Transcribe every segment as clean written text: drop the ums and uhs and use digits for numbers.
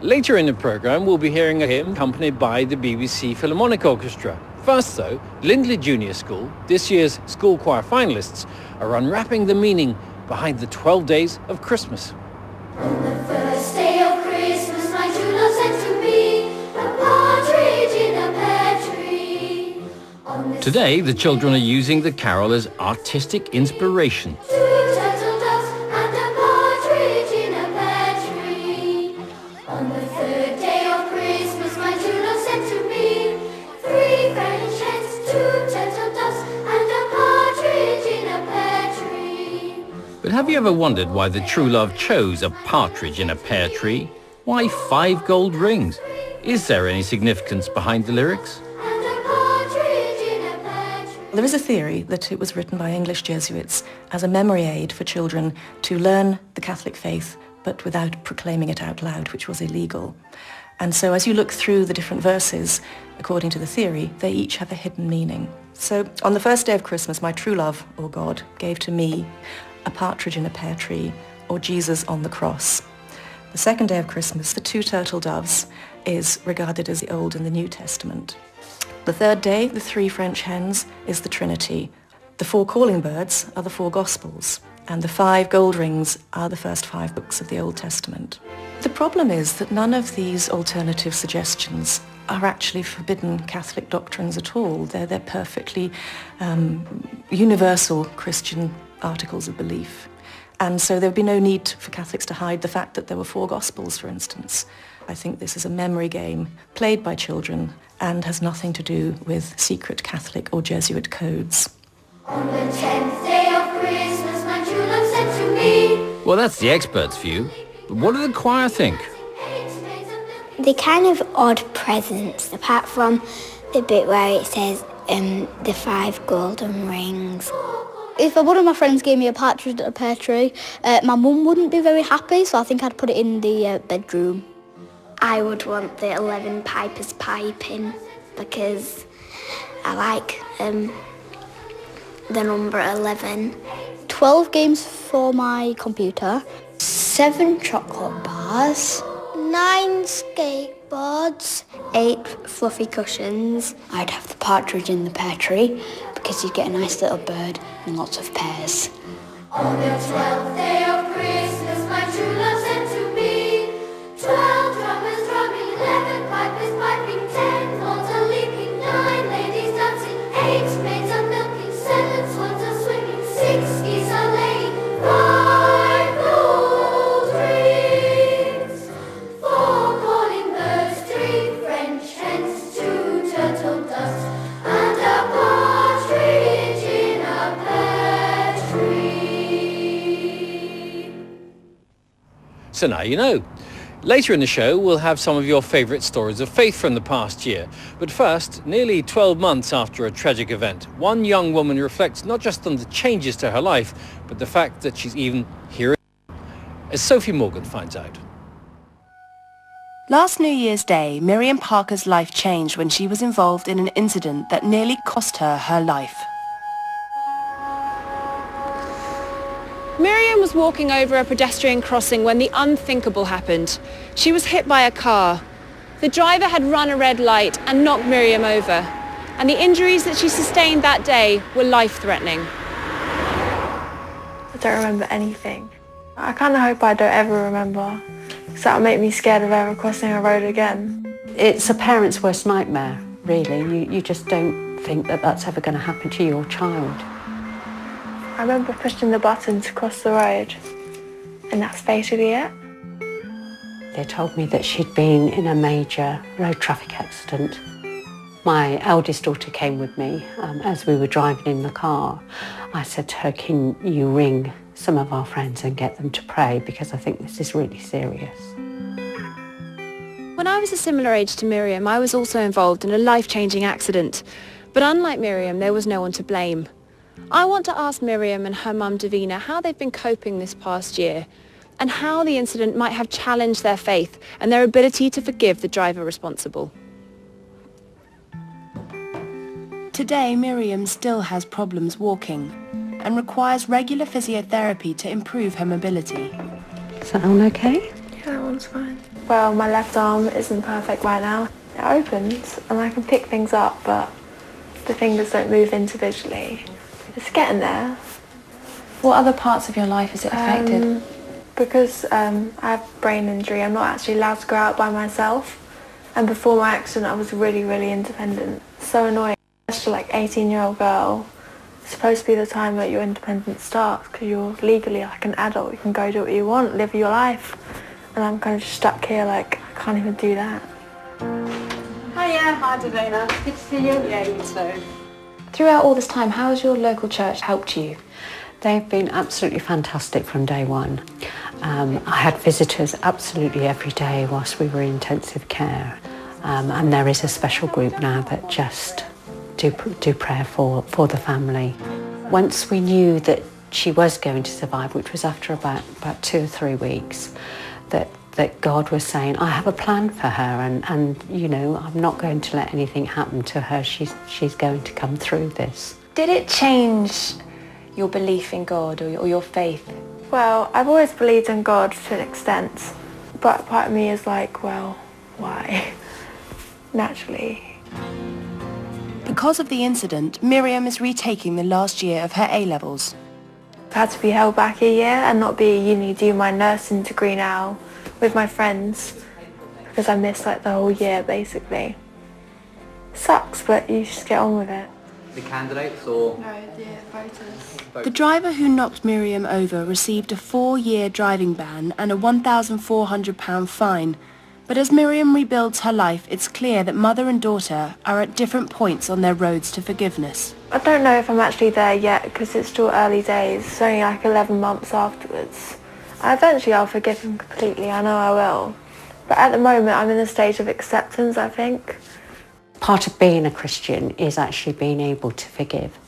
Later in the programme, we'll be hearing a hymn accompanied by the BBC Philharmonic Orchestra. First though, Lindley Junior School, this year's school choir finalists, are unwrapping the meaning behind the 12 days of Christmas. On the first day of Christmas, my true love sent to me a partridge in a pear tree. Today, the children are using the carol as artistic inspiration. Two turtle doves and a partridge in a pear tree. On the third day of Christmas, my true love sent to me three French hens, two turtle doves and a partridge in a pear tree. But have you ever wondered why the true love chose a partridge in a pear tree? Why 5 gold rings? Is there any significance behind the lyrics? And a partridge in a pear tree. There is a theory that it was written by English Jesuits as a memory aid for children to learn the Catholic faith but without proclaiming it out loud, which was illegal. And so as you look through the different verses, according to the theory, they each have a hidden meaning. So on the first day of Christmas, my true love, or God, gave to me a partridge in a pear tree, or Jesus on the cross. The second day of Christmas, the two turtle doves, is regarded as the Old and the New Testament. The third day, the three French hens, is the Trinity. The 4 calling birds are the 4 Gospels, and the 5 gold rings are the first 5 books of the Old Testament. The problem is that none of these alternative suggestions are actually forbidden Catholic doctrines at all. They're perfectly universal Christian articles of belief. And so there would be no need for Catholics to hide the fact that there were 4 Gospels, for instance. I think this is a memory game played by children and has nothing to do with secret Catholic or Jesuit codes. On the 10th day of Christmas, my true love sent to me. Well, that's the experts' view. But what do the choir think? They're kind of odd presents, apart from the bit where it says the 5 golden rings. If one of my friends gave me a partridge at a pear tree, my mum wouldn't be very happy, so I think I'd put it in the bedroom. I would want the 11 pipers piping because I like the number 11. 12 games for my computer. 7 chocolate bars. 9 skateboards. 8 fluffy cushions. I'd have the partridge in the pear tree because you'd get a nice little bird and lots of pears. On the 12th day of Christmas, my true love sent to me 12 drummers drumming, 11 pipers piping, 10 horns a leaping, 9 ladies dancing, 8 maids a milking, 7 swans a swinging, 6 geese a laying, 5 gold rings, 4 calling birds, 3 French hens, 2 turtle doves, and a partridge in a pear tree. So now you know. Later in the show, we'll have some of your favourite stories of faith from the past year. But first, nearly 12 months after a tragic event, one young woman reflects not just on the changes to her life, but the fact that she's even here, as Sophie Morgan finds out. Last New Year's Day, Miriam Parker's life changed when she was involved in an incident that nearly cost her her life. Miriam was walking over a pedestrian crossing when the unthinkable happened. She was hit by a car. The driver had run a red light and knocked Miriam over, and the injuries that she sustained that day were life-threatening. I don't remember anything. I kind of hope I don't ever remember, because that would make me scared of ever crossing a road again. It's a parent's worst nightmare, really. You just don't think that that's ever going to happen to your child. I remember pushing the button to cross the road, and that's basically it. They told me that she'd been in a major road traffic accident. My eldest daughter came with me as we were driving in the car. I said to her, can you ring some of our friends and get them to pray, because I think this is really serious. When I was a similar age to Miriam, I was also involved in a life-changing accident. But unlike Miriam, there was no one to blame. I want to ask Miriam and her mum Davina how they've been coping this past year, and how the incident might have challenged their faith and their ability to forgive the driver responsible. Today, Miriam still has problems walking and requires regular physiotherapy to improve her mobility. Is that all okay? Yeah, I'm one's fine. Well, my left arm isn't perfect right now. It opens and I can pick things up, but the fingers don't move individually. It's getting there. What other parts of your life is it affected? Because I have brain injury, I'm not actually allowed to go out by myself. And before my accident, I was really, really independent. So annoying. Especially like 18-year-old girl. It's supposed to be the time that your independence starts because you're legally like an adult. You can go do what you want, live your life. And I'm kind of just stuck here like, I can't even do that. Hiya, hi Davina. Good to see you. Yeah, you too. Throughout all this time, how has your local church helped you? They've been absolutely fantastic from day one. I had visitors absolutely every day whilst we were in intensive care. And there is a special group now that just do prayer for the family. Once we knew that she was going to survive, which was after about 2 or 3 weeks, that God was saying, I have a plan for her and you know, I'm not going to let anything happen to her. She's going to come through this. Did it change your belief in God or your faith? Well, I've always believed in God to an extent, but part of me is like, well, why? Naturally. Because of the incident, Miriam is retaking the last year of her A-levels. I've had to be held back a year and not be at uni, do my nursing degree now with my friends because I missed like the whole year basically. Sucks, but you just get on with it. The candidates or? No, the voters. The driver who knocked Miriam over received a 4-year driving ban and a £1,400 fine. But as Miriam rebuilds her life, it's clear that mother and daughter are at different points on their roads to forgiveness. I don't know if I'm actually there yet because it's still early days. It's only like 11 months afterwards. Eventually I'll forgive him completely, I know I will. But at the moment I'm in a stage of acceptance, I think. Part of being a Christian is actually being able to forgive.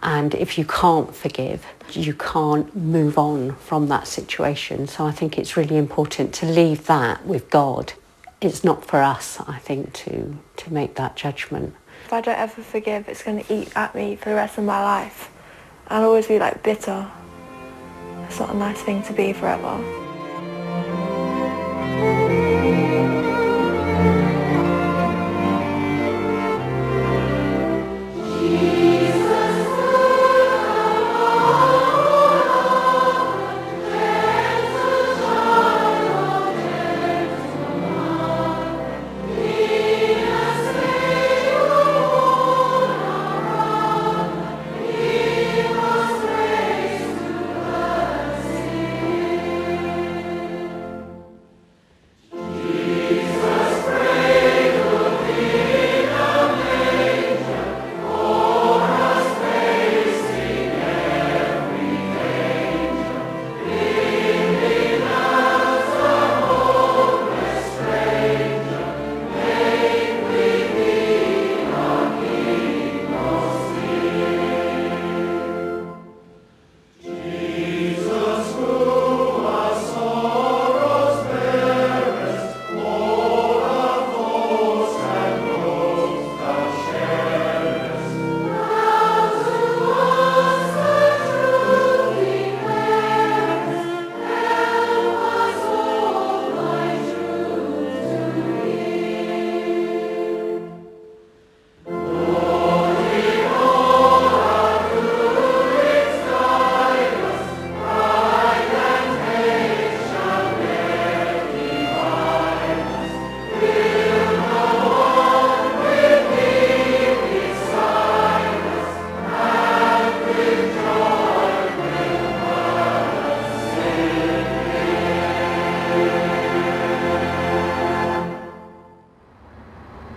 And if you can't forgive, you can't move on from that situation. So I think it's really important to leave that with God. It's not for us, I think, to make that judgment. If I don't ever forgive, it's going to eat at me for the rest of my life. I'll always be like bitter. It's not a nice thing to be forever.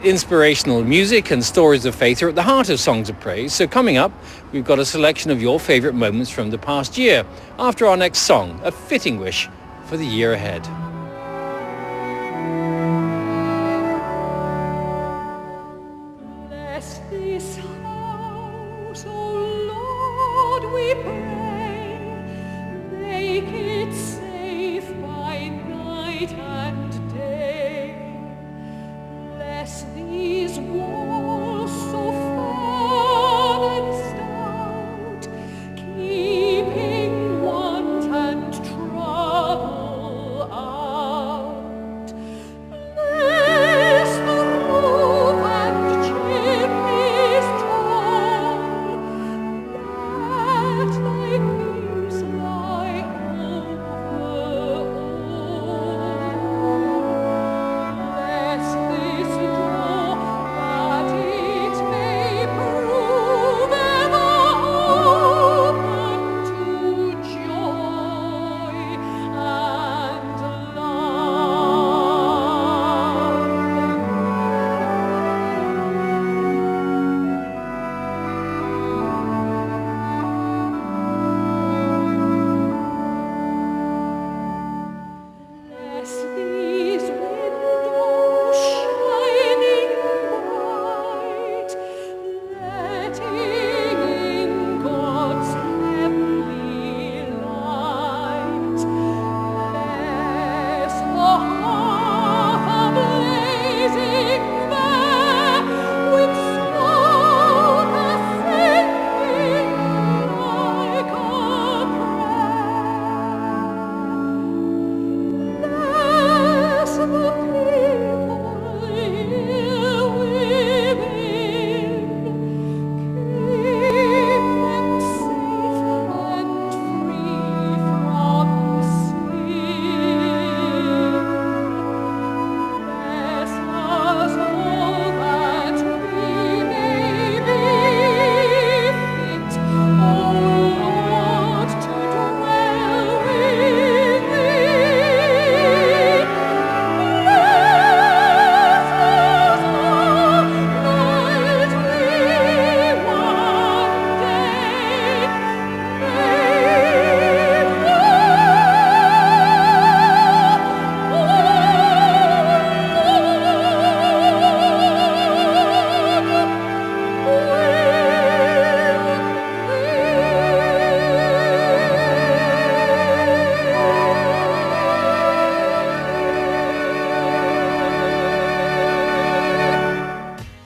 Inspirational music and stories of faith are at the heart of Songs of Praise. So coming up, we've got a selection of your favourite moments from the past year. After our next song, a fitting wish for the year ahead. Bless this house, O Lord, we pray. Make it safe by night and